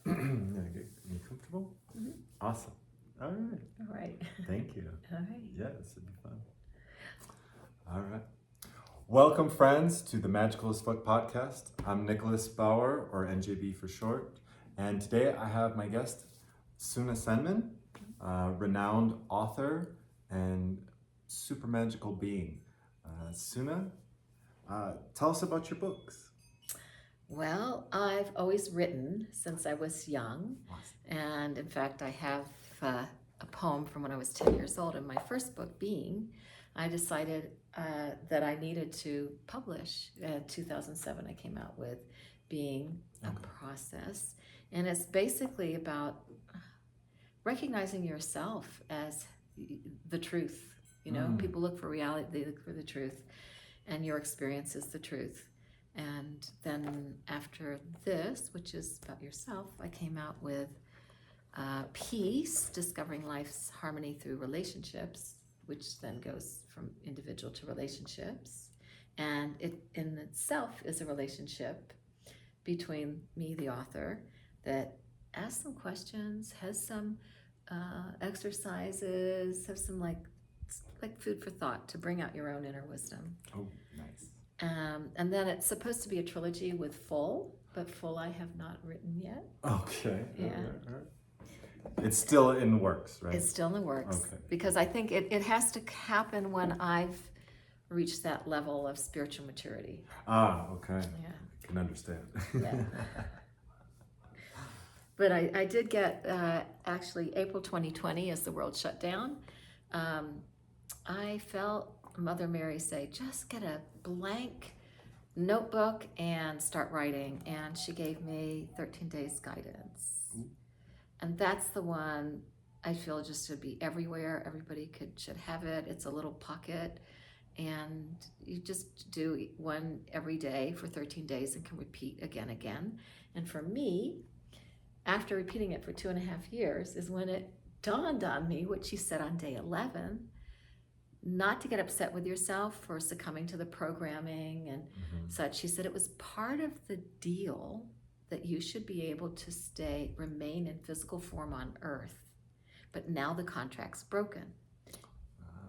You comfortable? Mm-hmm. Awesome. All right. All right. Thank you. All right. Yeah, this would be fun. All right. Welcome, friends, to the Magical as Fuck podcast. I'm Nicholas Bauer, or NJB for short, and today I have my guest, Suna Senman, renowned author and super magical being. Suna, tell us about your books. Well, I've always written since I was young. Awesome. And in fact, I have a poem from when I was 10 years old. In my first book, Being, I decided that I needed to publish. In 2007, I came out with Being, a Process. And it's basically about recognizing yourself as the truth. You know, people look for reality, they look for the truth, and your experience is the truth. And then after this, which is about yourself, I came out with Peace, Discovering Life's Harmony Through Relationships, which then goes from individual to relationships. And it in itself is a relationship between me, the author, that asks some questions, has some exercises, have some like food for thought to bring out your own inner wisdom. Oh, nice. And then it's supposed to be a trilogy with Full, but Full I have not written yet. Okay. Yeah. All right. It's still in the works, right? It's still in the works. Okay. Because I think it has to happen when I've reached that level of spiritual maturity. Ah, okay. Yeah. I can understand. Yeah. But I did get, actually, April 2020, as the world shut down, I felt Mother Mary say, just get a blank notebook and start writing. And she gave me 13 days guidance. Ooh. And that's the one I feel just should be everywhere. Everybody should have it. It's a little pocket. And you just do one every day for 13 days and can repeat again. And for me, after repeating it for 2.5 years is when it dawned on me, what she said on day 11, not to get upset with yourself for succumbing to the programming and such. She said it was part of the deal that you should be able to remain in physical form on Earth. But now the contract's broken.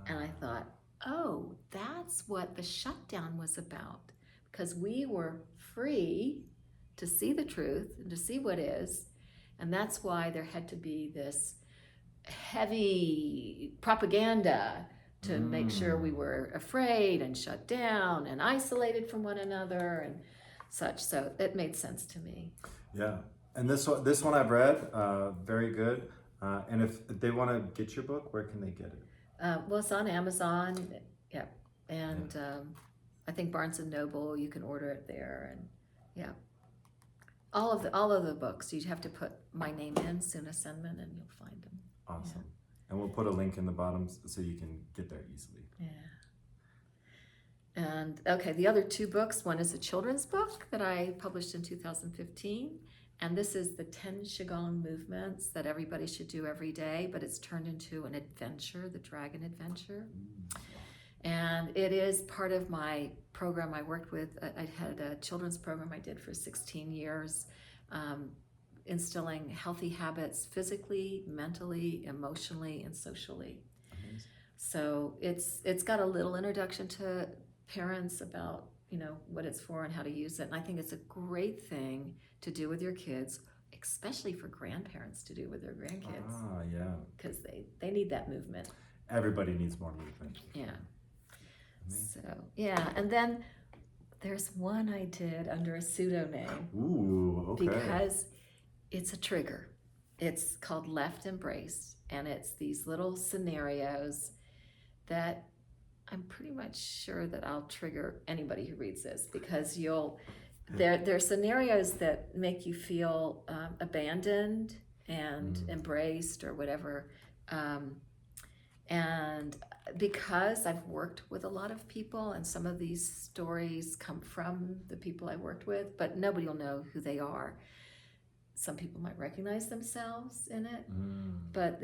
And I thought, oh, that's what the shutdown was about. Because we were free to see the truth and to see what is. And that's why there had to be this heavy propaganda to make sure we were afraid and shut down and isolated from one another and such. So it made sense to me. Yeah, and this one I've read, very good. And if they want to get your book, where can they get it? Well, it's on Amazon, yeah, and I think Barnes and Noble. You can order it there, and yeah, all of the books. You have to put my name in, Suna Senman, and you'll find them. Awesome. Yeah. And we'll put a link in the bottom so you can get there easily. Yeah. And okay, the other two books, one is a children's book that I published in 2015, and this is the 10 Qigong movements that everybody should do every day, but it's turned into an adventure, the Dragon Adventure. And it is part of my program I worked with. I had a children's program I did for 16 years, instilling healthy habits physically, mentally, emotionally, and socially. Amazing. So it's got a little introduction to parents about, what it's for and how to use it. And I think it's a great thing to do with your kids, especially for grandparents to do with their grandkids. Ah, yeah. Because they need that movement. Everybody needs more movement. Yeah. Amazing. So, yeah. And then there's one I did under a pseudonym. Ooh, okay. Because it's a trigger. It's called Left Embrace. And it's these little scenarios that I'm pretty much sure that I'll trigger anybody who reads this, because they're scenarios that make you feel abandoned and embraced or whatever. And because I've worked with a lot of people, and some of these stories come from the people I worked with, but nobody will know who they are. Some people might recognize themselves in it, but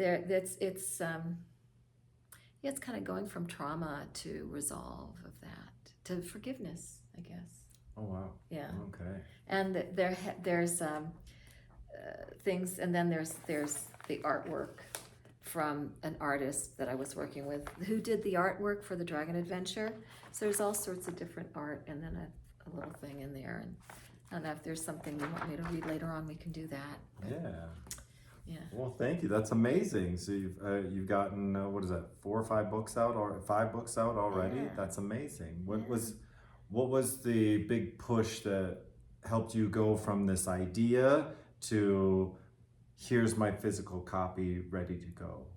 it's kind of going from trauma to resolve of that, to forgiveness, I guess. Oh, wow. Yeah. Okay. And there's things, and then there's the artwork from an artist that I was working with who did the artwork for the Dragon Adventure. So there's all sorts of different art, and then a little thing in there. And I don't know if there's something you want me to read later on, we can do that. Yeah. Yeah. Well, thank you. That's amazing. So you've gotten what is that, 4 or 5 books out, or 5 books out already? Yeah. That's amazing. What Yeah. was the big push that helped you go from this idea to here's my physical copy ready to go?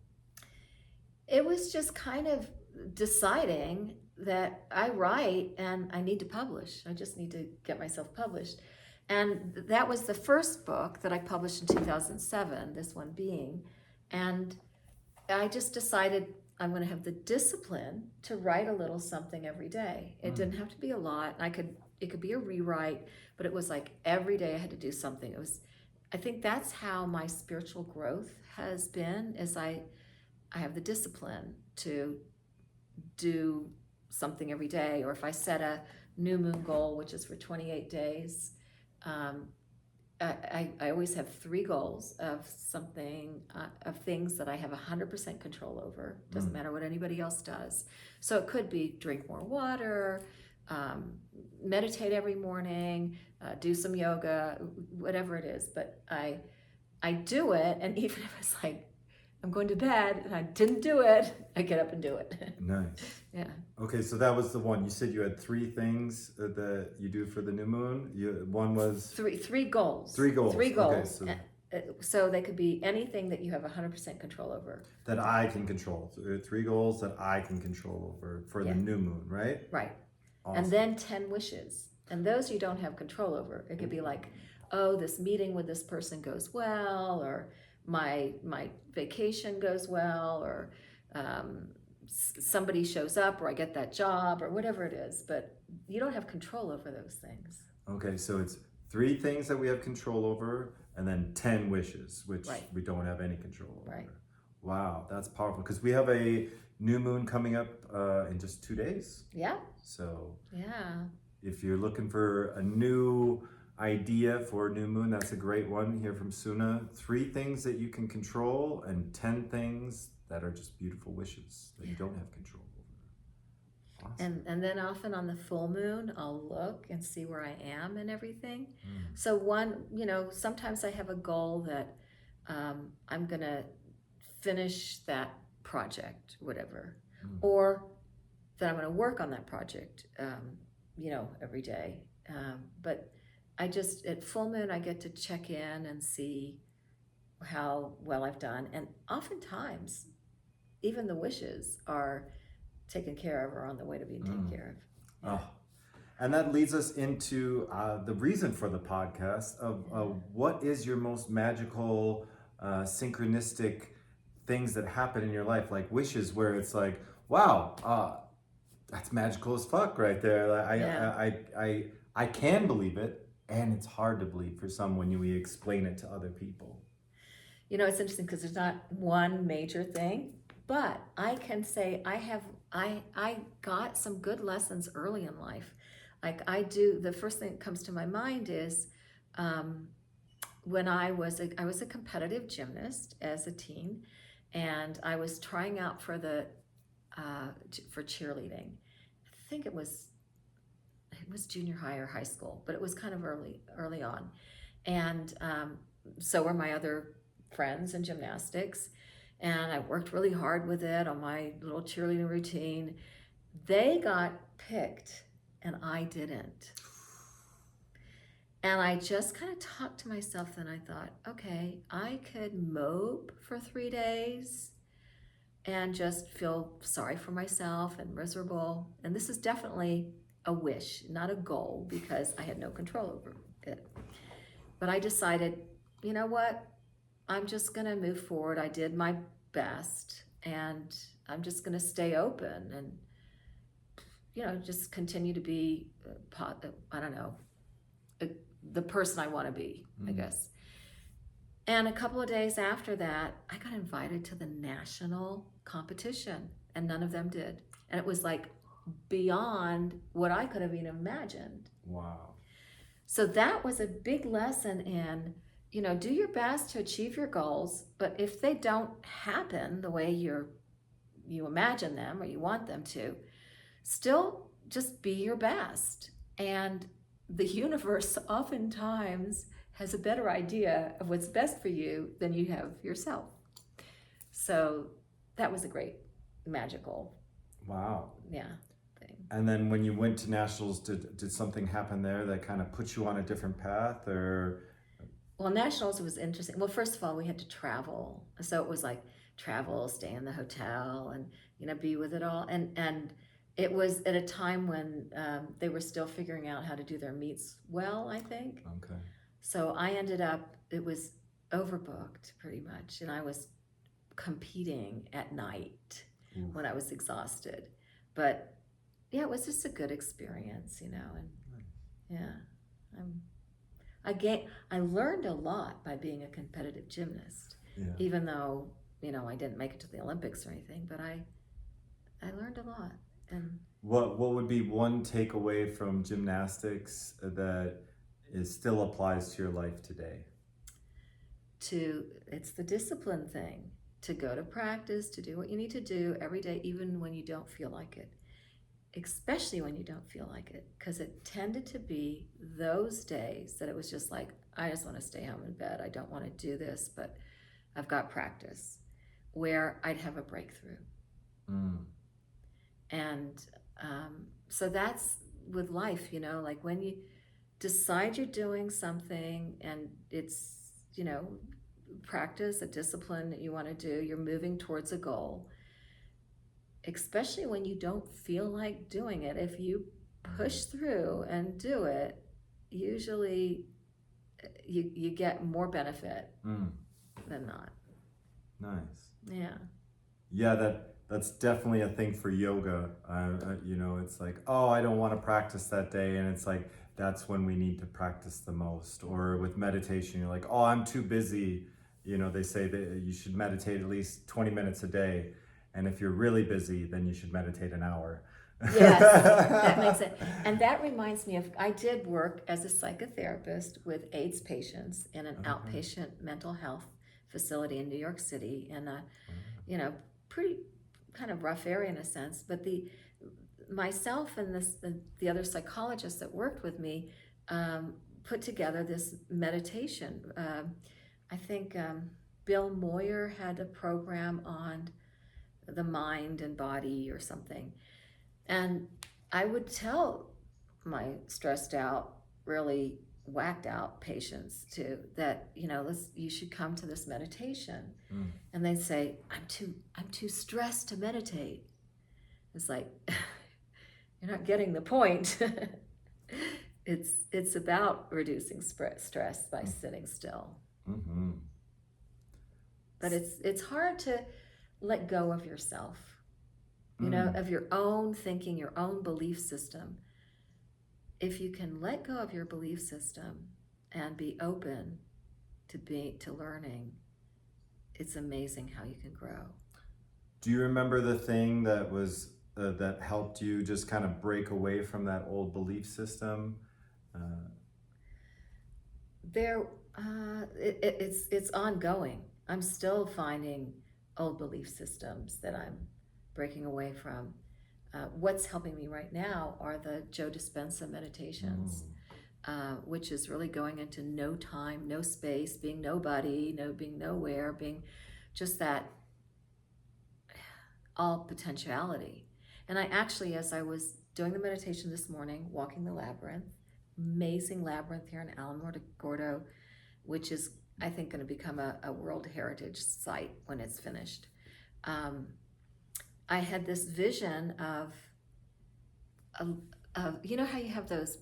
It was just kind of deciding that I write and I need to publish. I just need to get myself published. And that was the first book that I published in 2007, this one being. And I just decided I'm going to have the discipline to write a little something every day. It didn't have to be a lot. It could be a rewrite, but it was like every day I had to do something. I think that's how my spiritual growth has been, is I have the discipline to do something every day. Or if I set a new moon goal, which is for 28 days, I always have 3 goals of something, of things that I have 100% control over. Doesn't matter what anybody else does. So it could be drink more water, meditate every morning, do some yoga, whatever it is. But I do it, and even if it's like I'm going to bed and I didn't do it, I get up and do it. Nice. Yeah. Okay, so that was the one. You said you had 3 things that you do for the new moon. One was Three goals. 3 goals. 3 goals. Okay, So they could be anything that you have 100% control over. that I can control. So 3 goals that I can control over for the new moon, right? Right. Awesome. And then 10 wishes. And those you don't have control over. It could be like, oh, this meeting with this person goes well, or my vacation goes well, or somebody shows up, or I get that job, or whatever it is. But you don't have control over those things. Okay, so it's 3 things that we have control over, and then 10 wishes, which Right. we don't have any control over. Right. Wow, that's powerful, because we have a new moon coming up in just 2 days. Yeah. So Yeah. if you're looking for a new idea for new moon, that's a great one here from Suna. 3 things that you can control, and 10 things that are just beautiful wishes that you don't have control over. Awesome. And then often on the full moon, I'll look and see where I am and everything. Mm. So sometimes I have a goal that I'm going to finish that project, whatever, or that I'm going to work on that project, every day. But at full moon, I get to check in and see how well I've done. And oftentimes, even the wishes are taken care of or on the way to being taken care of. Oh. And that leads us into the reason for the podcast of what is your most magical, synchronistic things that happen in your life, like wishes, where it's like, wow, that's magical as fuck right there. I can believe it, and it's hard to believe for some when we explain it to other people. It's interesting because there's not one major thing, but I can say I got some good lessons early in life. Like the first thing that comes to my mind is when I was a competitive gymnast as a teen, and I was trying out for for cheerleading. I think it was junior high or high school, but it was kind of early on. And so were my other friends in gymnastics, and I worked really hard with it on my little cheerleading routine. They got picked and I didn't. And I just kind of talked to myself, and I thought, okay, I could mope for 3 days and just feel sorry for myself and miserable. And this is definitely a wish, not a goal, because I had no control over it. But I decided, you know what? I'm just going to move forward. I did my best, and I'm just going to stay open and, just continue to be, the person I want to be, I guess. And a couple of days after that, I got invited to the national competition, and none of them did. And it was like beyond what I could have even imagined. Wow. So that was a big lesson in do your best to achieve your goals, but if they don't happen the way you imagine them or you want them to, still just be your best. And the universe oftentimes has a better idea of what's best for you than you have yourself. So that was a great magical, Wow. thing. And then when you went to nationals, did something happen there that kind of put you on a different path, or? Well, nationals was interesting. Well, first of all, we had to travel, so it was like travel, stay in the hotel, and be with it all. And it was at a time when they were still figuring out how to do their meets well, I think. Okay. So I ended up, it was overbooked pretty much, and I was competing at night Oof. when I was exhausted. But yeah, it was just a good experience, and yeah, I learned a lot by being a competitive gymnast, Yeah. even though I didn't make it to the Olympics or anything. But I learned a lot. And What would be one takeaway from gymnastics that still applies to your life today? it's the discipline thing, to go to practice, to do what you need to do every day, even when you don't feel like it, especially when you don't feel like it, because it tended to be those days that it was just like, I just want to stay home in bed, I don't want to do this, but I've got practice, where I'd have a breakthrough. And so that's with life, like when you decide you're doing something and it's practice, a discipline that you want to do, you're moving towards a goal, especially when you don't feel like doing it. If you push through and do it, usually you get more benefit than not. Nice. Yeah, that's definitely a thing for yoga. It's like, oh, I don't want to practice that day, and it's like that's when we need to practice the most. Or with meditation, you're like, oh, I'm too busy. They say that you should meditate at least 20 minutes a day, and if you're really busy, then you should meditate an hour. Yes, that makes it. And that reminds me of, I did work as a psychotherapist with AIDS patients in an outpatient mental health facility in New York City, in a, pretty kind of rough area in a sense. But myself and the other psychologists that worked with me put together this meditation. I think Bill Moyer had a program on the mind and body or something. And I would tell my stressed out, really whacked out patients too, that you should come to this meditation. And they'd say, I'm too stressed to meditate. It's like, you're not getting the point. It's about reducing stress by sitting still. Mm-hmm. But it's hard to let go of yourself, of your own thinking, your own belief system. If you can let go of your belief system and be open to learning, it's amazing how you can grow. Do you remember the thing that was that helped you just kind of break away from that old belief system? It's ongoing. I'm still finding old belief systems that I'm breaking away from. What's helping me right now are the Joe Dispenza meditations, which is really going into no time, no space, being nobody, being nowhere, being just that all potentiality. And I actually, as I was doing the meditation this morning, walking the Labyrinth, amazing labyrinth here in Alamor de Gordo, which is, I think, going to become a World Heritage Site when it's finished. I had this vision of how you have those,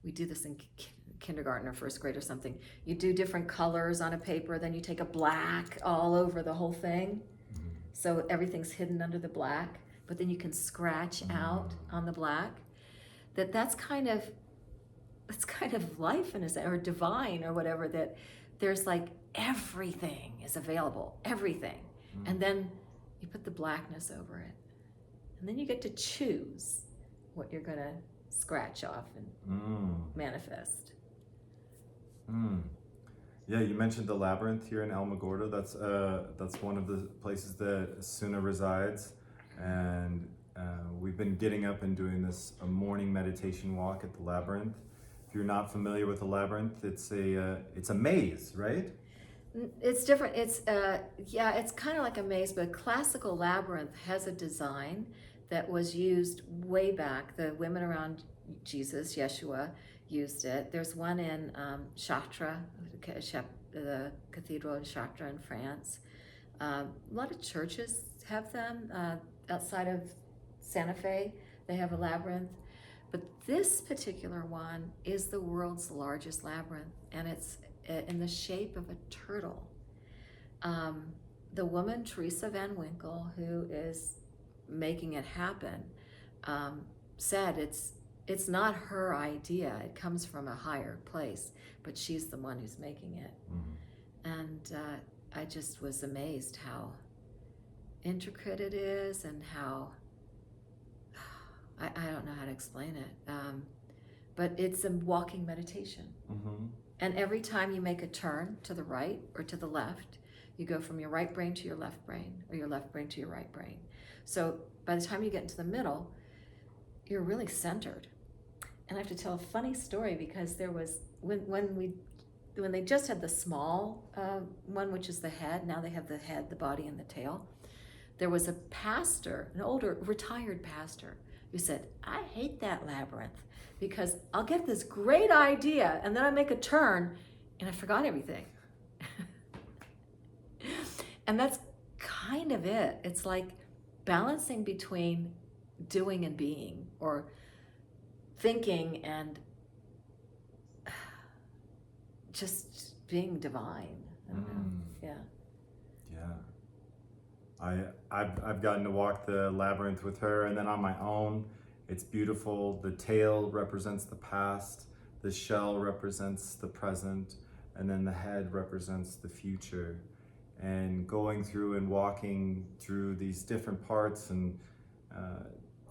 we do this in kindergarten or first grade or something. You do different colors on a paper, then you take a black all over the whole thing. So everything's hidden under the black, but then you can scratch out on the black. That's kind of life in a sense, or divine or whatever, that there's like everything is available, everything. And then you put the blackness over it. And then you get to choose what you're gonna scratch off and manifest. Yeah, you mentioned the Labyrinth here in Alamogordo. That's one of the places that Suna resides, and we've been getting up and doing this a morning meditation walk at the Labyrinth. If you're not familiar with the Labyrinth, it's a maze, right? It's different. It's kind of like a maze, but classical labyrinth has a design that was used way back. The women around Jesus, Yeshua, used it. There's one in Chartres, the cathedral in Chartres in France. A lot of churches have them. Outside of Santa Fe, they have a labyrinth. But this particular one is the world's largest labyrinth, and it's in the shape of a turtle. The woman, Teresa Van Winkle, who is making it happen, said it's not her idea. It comes from a higher place, but she's the one who's making it. Mm-hmm. And I just was amazed how intricate it is, and how I don't know how to explain it. But it's a walking meditation. Mm-hmm. And every time you make a turn to the right or to the left, you go from your right brain to your left brain, or your left brain to your right brain. So by the time you get into the middle, you're really centered. And I have to tell a funny story, because there was when they just had the small one, which is the head. Now they have the head, the body, and the tail. There was a pastor, an older retired pastor, who said, "I hate that labyrinth, because I'll get this great idea and then I make a turn and I forgot everything." And that's kind of it. It's like balancing between doing and being, or thinking and just being divine. I don't know. Yeah. Yeah. I've gotten to walk the Labyrinth with her, and then on my own. It's beautiful. The tail represents the past, the shell represents the present, and then the head represents the future. And going through and walking through these different parts, and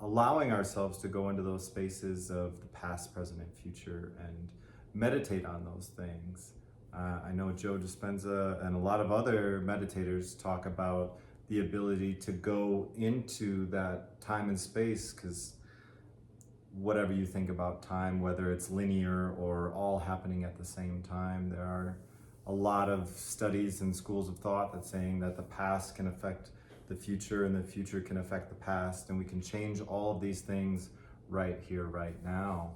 allowing ourselves to go into those spaces of the past, present, and future, and meditate on those things. I know Joe Dispenza and a lot of other meditators talk about the ability to go into that time and space, because whatever you think about time, whether it's linear or all happening at the same time, there are a lot of studies and schools of thought that saying that the past can affect the future, and the future can affect the past, and we can change all of these things right here, right now.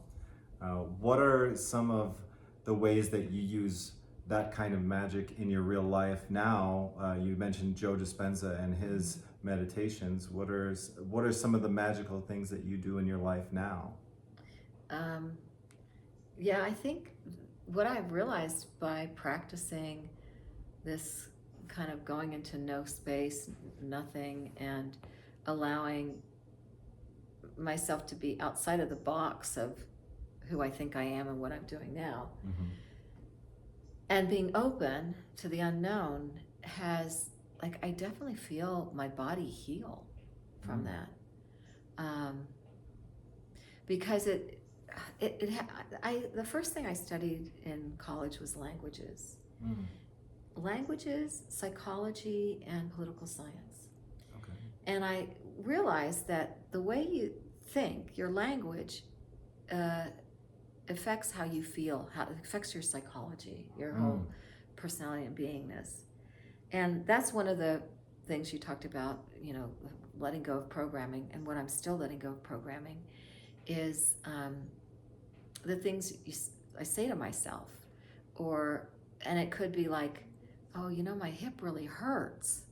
What are some of the ways that you use that kind of magic in your real life now? You mentioned Joe Dispenza and his meditations. What are some of the magical things that you do in your life now? Yeah, I think what I've realized by practicing this kind of going into no space, nothing, and allowing myself to be outside of the box of who I think I am and what I'm doing now, Mm-hmm. and being open to the unknown, has, like, I definitely feel my body heal from that. Because the first thing I studied in college was languages. Languages, psychology, and political science. Okay. And I realized that the way you think, your language, affects how you feel, how it affects your psychology, your whole personality and beingness. And that's one of the things you talked about, letting go of programming. And what I'm still letting go of programming is the things I say to myself, and it could be like, "Oh, my hip really hurts."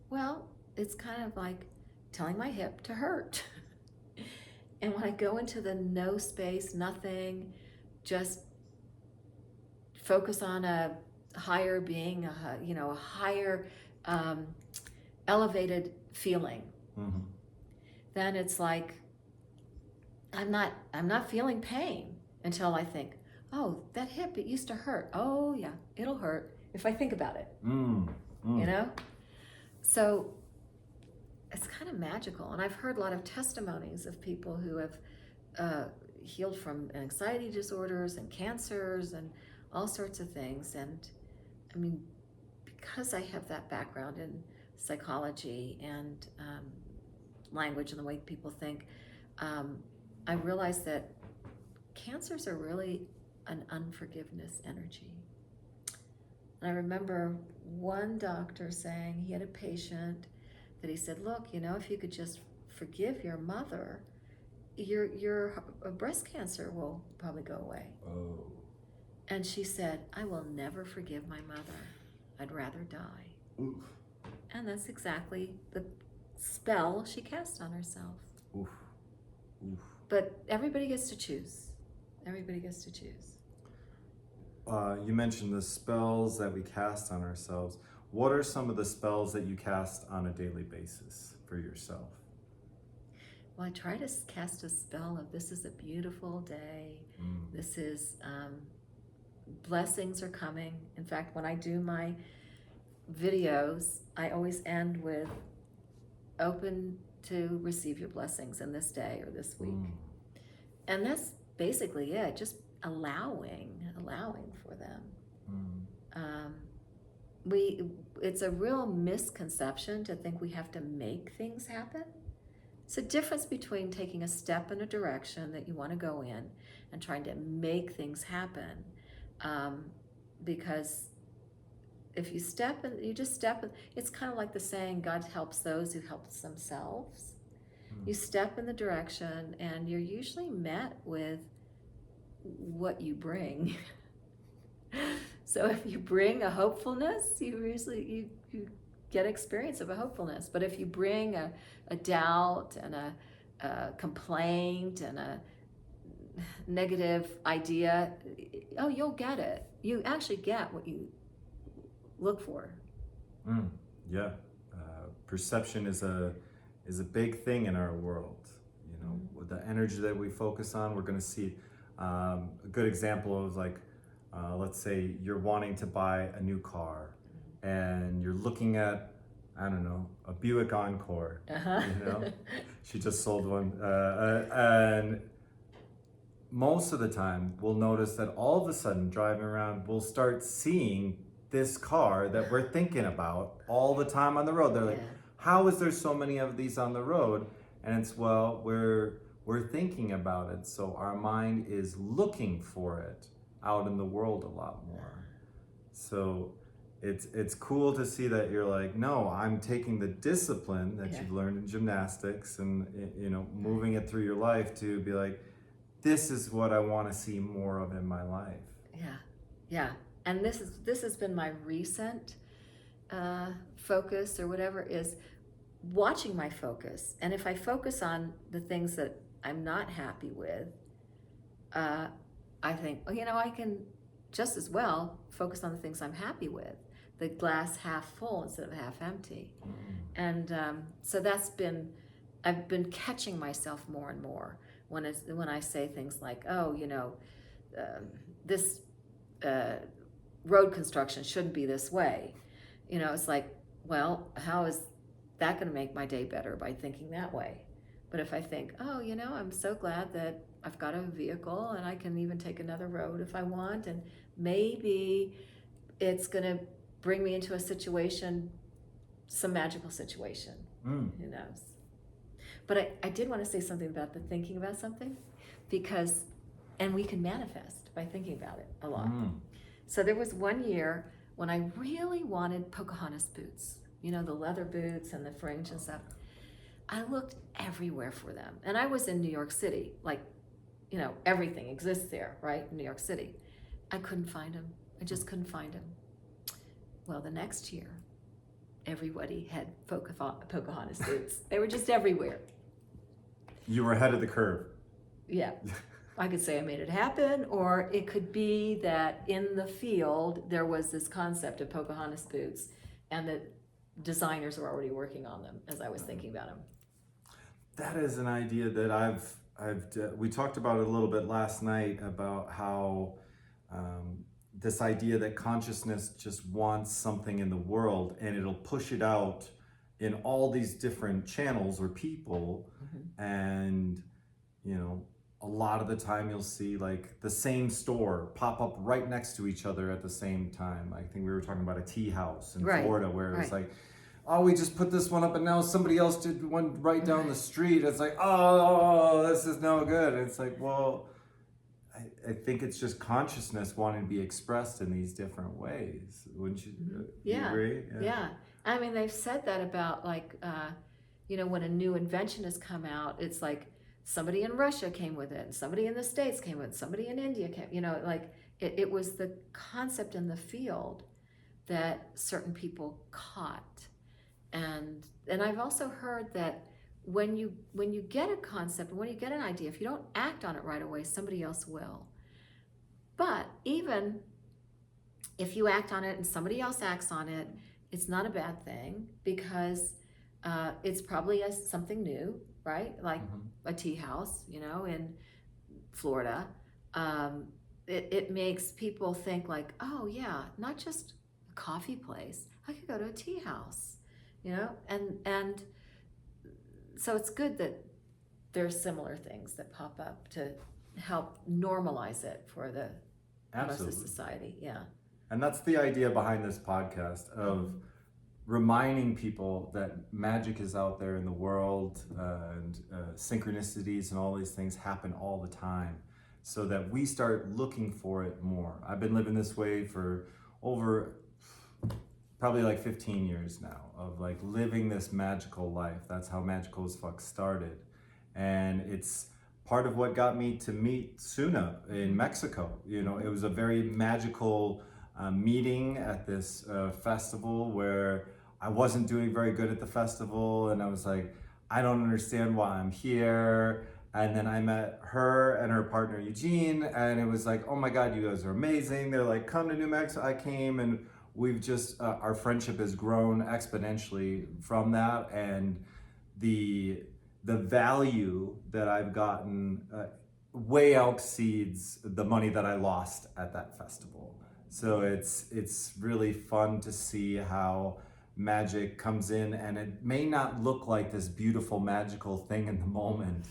Well, it's kind of like telling my hip to hurt. And when I go into the no space, nothing, just focus on a higher being, a higher elevated feeling, then it's like I'm not feeling pain until I think, "Oh, that hip, it used to hurt. Oh yeah, it'll hurt if I think about it." So it's kind of magical. And I've heard a lot of testimonies of people who have healed from anxiety disorders and cancers and all sorts of things. And I mean, because I have that background in psychology and language and the way people think, I realized that cancers are really an unforgiveness energy. And I remember one doctor saying he had a patient that he said, look, if you could just forgive your mother, your breast cancer will probably go away. Oh. And she said, I will never forgive my mother. I'd rather die. Oof. And that's exactly the spell she cast on herself. Oof. Oof. But everybody gets to choose. Everybody gets to choose. You mentioned the spells that we cast on ourselves. What are some of the spells that you cast on a daily basis for yourself? Well, I try to cast a spell of this is a beautiful day. This is blessings are coming. In fact, when I do my videos, I always end with open to receive your blessings in this day or this week. And that's basically it, just allowing for them. It's a real misconception to think we have to make things happen. It's a difference between taking a step in a direction that you want to go in and trying to make things happen. Because if you just step in, it's kind of like the saying, God helps those who help themselves. You step in the direction and you're usually met with what you bring. So if you bring a hopefulness, you get experience of a hopefulness. But if you bring a doubt and a complaint and a negative idea, you'll get it. You actually get what you look for. Yeah, perception is a big thing in our world. With the energy that we focus on, we're going to see a good example of let's say you're wanting to buy a new car, and you're looking at, I don't know, a Buick Encore. She just sold one, and most of the time we'll notice that all of a sudden driving around, we'll start seeing this car that we're thinking about all the time on the road. They're like, how is there so many of these on the road? And it's, well, we're thinking about it, so our mind is looking for it out in the world a lot more. So it's cool to see that you're like, no, I'm taking the discipline that you've learned in gymnastics and moving it through your life to be like, this is what I want to see more of in my life. Yeah. And this has been my recent focus or whatever, is watching my focus. And if I focus on the things that I'm not happy with, I think, I can just as well focus on the things I'm happy with, the glass half full instead of half empty. And so I've been catching myself more and more when I say things like, this road construction shouldn't be this way. It's like, well, how is that going to make my day better by thinking that way? But if I think, I'm so glad that I've got a vehicle and I can even take another road if I want, and maybe it's going to bring me into a situation, some magical situation. Who knows? But I did want to say something about the thinking about something, and we can manifest by thinking about it a lot. So there was one year when I really wanted Pocahontas boots, the leather boots and the fringe and stuff. I looked everywhere for them. And I was in New York City, everything exists there, right? In New York City. I couldn't find them. I just couldn't find them. Well, the next year, everybody had Pocahontas boots. They were just everywhere. You were ahead of the curve. Yeah. I could say I made it happen, or it could be that in the field there was this concept of Pocahontas boots and that designers were already working on them as I was thinking about them. That is an idea that we talked about it a little bit last night, about how this idea that consciousness just wants something in the world and it'll push it out in all these different channels or people, and a lot of the time you'll see like the same store pop up right next to each other at the same time. I think we were talking about a tea house in Right, Florida where it was right. like, oh, we just put this one up and now somebody else did one right down the street. It's like, oh, this is no good. It's like, well, I think it's just consciousness wanting to be expressed in these different ways. Wouldn't you, you Yeah, agree? yeah. I mean, they've said that about like, when a new invention has come out, it's like somebody in Russia came with it, and somebody in the States came with it, somebody in India came, like it was the concept in the field that certain people caught. And I've also heard that when you get a concept, when you get an idea, if you don't act on it right away, somebody else will. But even if you act on it and somebody else acts on it, it's not a bad thing because it's probably something new, right? Like a tea house, in Florida. It makes people think like, oh yeah, not just a coffee place. I could go to a tea house, and so it's good that there's similar things that pop up to help normalize it for the most of society. Yeah. And that's the idea behind this podcast of reminding people that magic is out there in the world, and synchronicities and all these things happen all the time, so that we start looking for it more. I've been living this way for over probably like 15 years now, of like living this magical life. That's how Magical as Fuck started. And it's part of what got me to meet Suna in Mexico. It was a very magical meeting at this festival where I wasn't doing very good at the festival, and I was like, I don't understand why I'm here. And then I met her and her partner Eugene, and it was like, oh my God, you guys are amazing. They're like, come to New Mexico. I came, and we've just, our friendship has grown exponentially from that. And the value that I've gotten way exceeds the money that I lost at that festival. So it's really fun to see how magic comes in, and it may not look like this beautiful magical thing in the moment.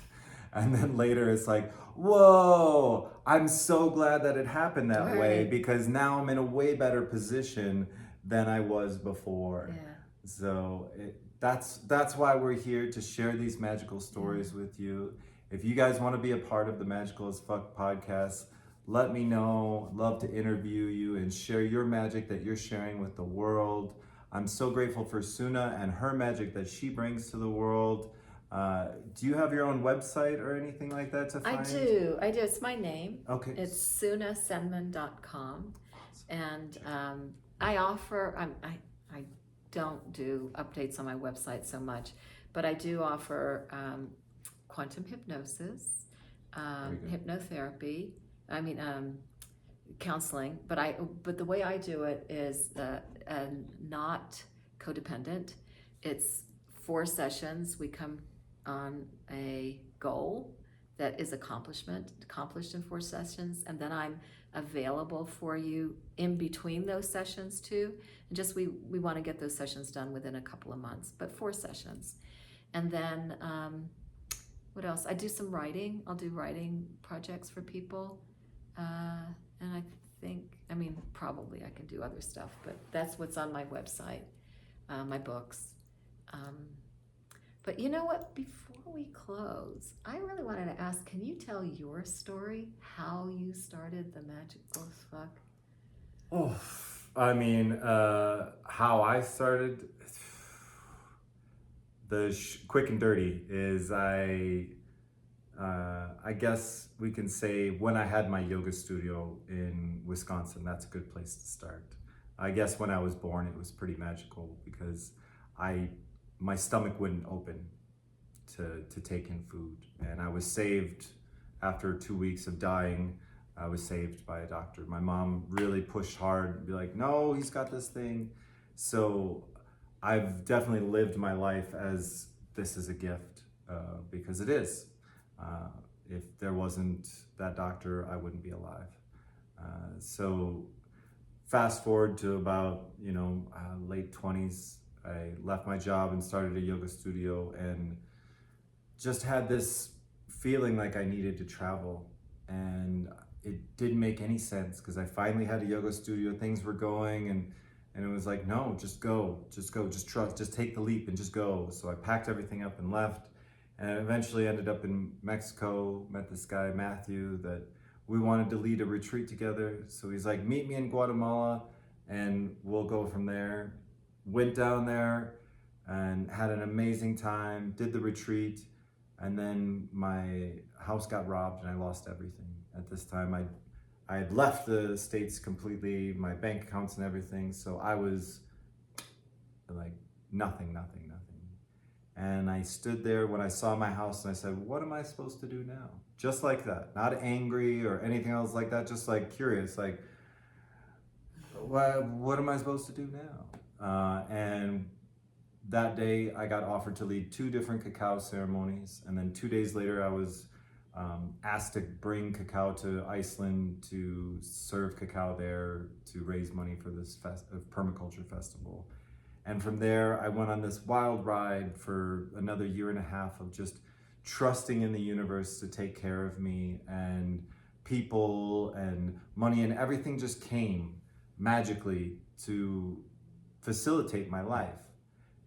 And then later it's like, whoa, I'm so glad that it happened that way, Right. because now I'm in a way better position than I was before. Yeah. So that's why we're here, to share these magical stories with you. If you guys want to be a part of the Magical as Fuck podcast, let me know. Love to interview you and share your magic that you're sharing with the world. I'm so grateful for Suna and her magic that she brings to the world. Do you have your own website or anything like that to find? I do. It's my name. Okay. It's Senman.com. And I offer, I don't do updates on my website so much, but I do offer quantum hypnosis, hypnotherapy, counseling, but the way I do it is not codependent. It's 4 sessions. We come on a goal that is accomplished in 4 sessions, and then I'm available for you in between those sessions too. And just we want to get those sessions done within a couple of months, but 4 sessions. And then what else? I do some writing. I'll do writing projects for people, and I think, probably I can do other stuff, but that's what's on my website, my books. But you know what? Before we close, I really wanted to ask, can you tell your story, how you started the Magical as Fuck? Oh, how I started, the quick and dirty is I guess we can say when I had my yoga studio in Wisconsin, that's a good place to start. I guess when I was born, it was pretty magical because my stomach wouldn't open to take in food. And I was saved after 2 weeks of dying. I was saved by a doctor. My mom really pushed hard and be like, no, he's got this thing. So I've definitely lived my life as this is a gift, because it is. If there wasn't that doctor, I wouldn't be alive. So fast forward to about, late 20s, I left my job and started a yoga studio and just had this feeling like I needed to travel, and it didn't make any sense because I finally had a yoga studio, things were going, and it was like, no, just go, just trust, just take the leap and just go. So I packed everything up and left, and I eventually ended up in Mexico, met this guy, Matthew, that we wanted to lead a retreat together. So he's like, meet me in Guatemala and we'll go from there. Went down there and had an amazing time, did the retreat, and then my house got robbed and I lost everything. At this time, I had left the States completely, my bank accounts and everything, so I was like nothing. And I stood there when I saw my house and I said, what am I supposed to do now? Just like that, not angry or anything else like that, just like curious, like, what am I supposed to do now? And that day I got offered to lead 2 different cacao ceremonies, and then 2 days later I was asked to bring cacao to Iceland to serve cacao there to raise money for this permaculture festival. And from there I went on this wild ride for another 1.5 years of just trusting in the universe to take care of me, and people and money and everything just came magically to facilitate my life.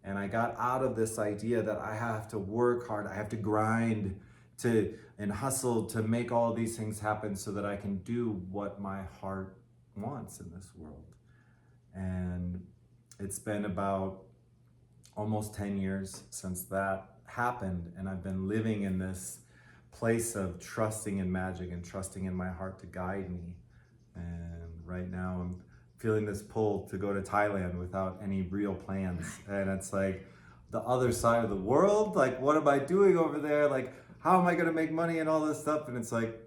And I got out of this idea that I have to work hard, I have to grind and hustle to make all these things happen so that I can do what my heart wants in this world. And it's been about almost 10 years since that happened, and I've been living in this place of trusting in magic and trusting in my heart to guide me. And right now I'm feeling this pull to go to Thailand without any real plans. And it's like the other side of the world, like what am I doing over there? Like how am I gonna make money and all this stuff? And it's like,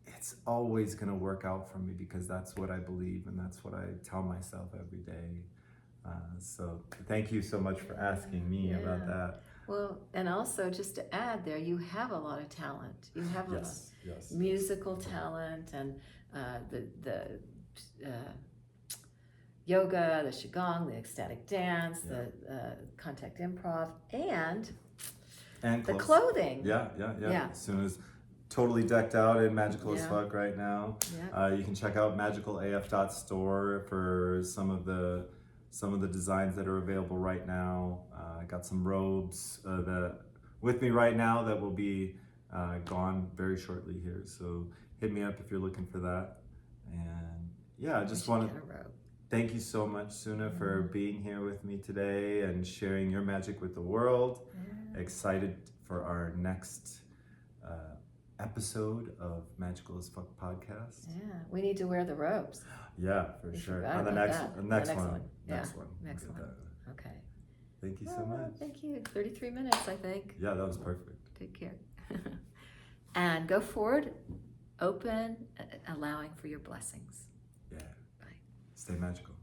it's always gonna work out for me because that's what I believe and that's what I tell myself every day. So thank you so much for asking me about that. Well, and also just to add there, you have a lot of talent. You have Yes. musical talent and the yoga, the qigong, the ecstatic dance, the contact improv, and the clothes. clothing. Yeah. Suna's totally decked out and magical as fuck right now. You can check out magicalaf.store for some of the designs that are available right now. I got some robes that with me right now that will be gone very shortly here. So hit me up if you're looking for that. And yeah, I just want to thank you so much, Suna, for being here with me today and sharing your magic with the world. Excited for our next episode of Magical as Fuck podcast. Yeah, we need to wear the robes. Yeah, for sure. On the next one. Next one. Okay. Thank you so much. Thank you. 33 minutes, I think. Yeah, that was perfect. Take care. And go forward, open, allowing for your blessings. Yeah. Bye. Stay magical.